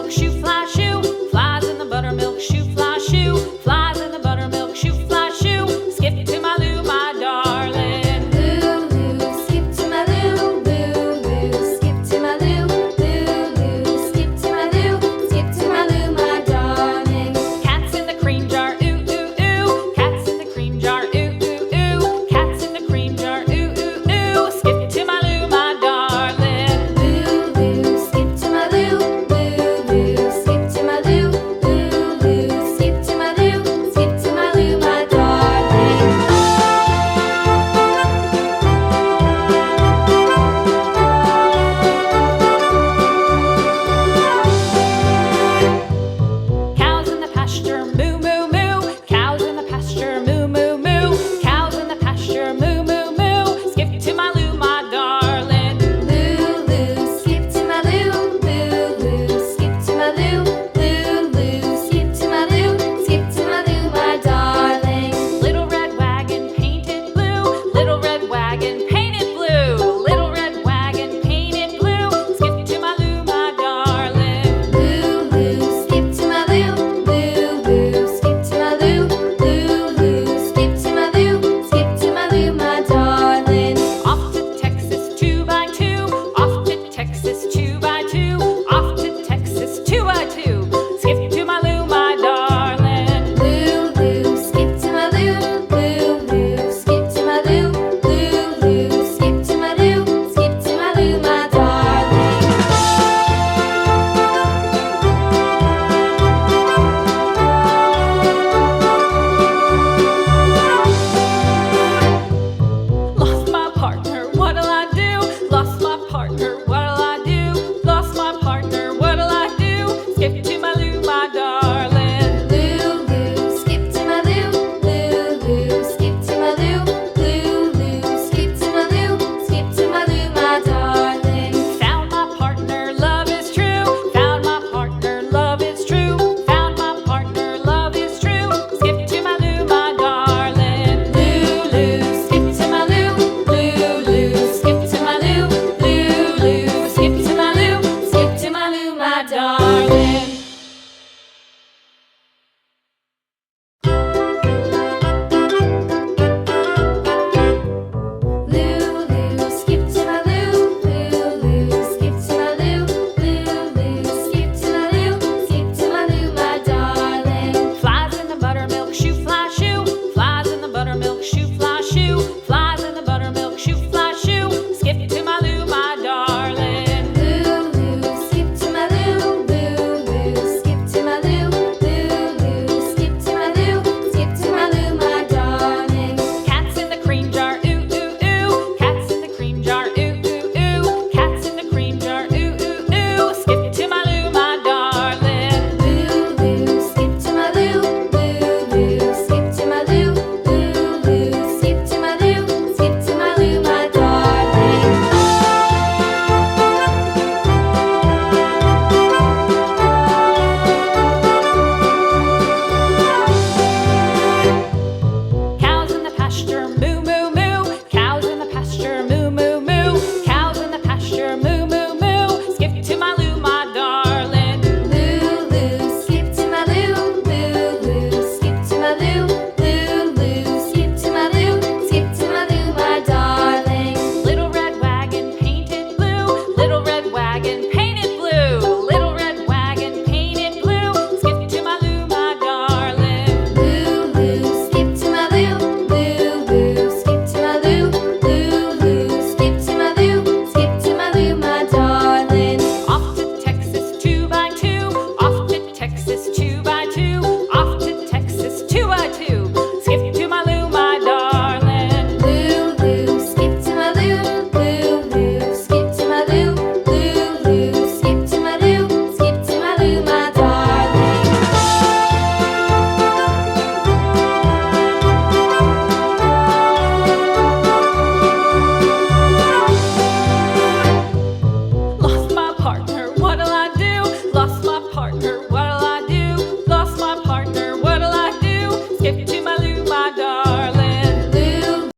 buttermilk shoe, fly shoe. Flies in the buttermilk shoe, fly shoe. Flies in the buttermilk shoe, fly shoe. Skip to my Lou, my darling. Lou, skip to my Lou, Lou, skip to my Lou, Lou, skip to my Lou, skip to my Lou, my darling. Cats in the cream jar, ooh, ooh, ooh. Cats in the cream jar, ooh, ooh, ooh. Cats in the cream jar, ooh, ooh, ooh. Skip to my Lou, my darling. Lou, skip to my Lou, Lou, skip to my Lou, Lou, skip to my Lou, skip to my Lou, my darling. Cows in the pasture, moo, moo, moo. Cows in the pasture, moo, moo, moo. Cows in the pasture, moo, moo, moo. Skip to my Lou, my darling. Lou, skip to my Lou, Lou, skip to my Lou, Lou, skip to my Lou, skip to my Lou, my darling. Little red wagon painted blue. Little red wagon painted blue. Little red wagon painted blue. Skip to my Lou, my darling. Lou, skip to my Lou, Lou, skip to my Lou, Lou, skip to my Lou, skip to my Lou, my darling. Off to Texas 2x2. Off to Texas 2x2. Off to Texas 2x2. Skip to my Lou, my darling. Lou, skip to my Lou, Lou, skip to my Lou, Lou, skip to my Lou, skip to my Lou, my darling. Lost my partner, what'll I do? Lost my partner, what'll I do? Lost my partner, what'll I do? Skip to my Lou, my darling. Lou, skip to my Lou, Lou, skip to my Lou, Lou, skip to my Lou, skip to my Lou, my darling. Found my partner, love is true. Found my partner, love is true. Found my partner, love is true. Skip to my Lou, my darling. Lou, skip to my Lou, Lou, skip to my Lou, Lou, skip to my Lou, skip to my Lou, my darling.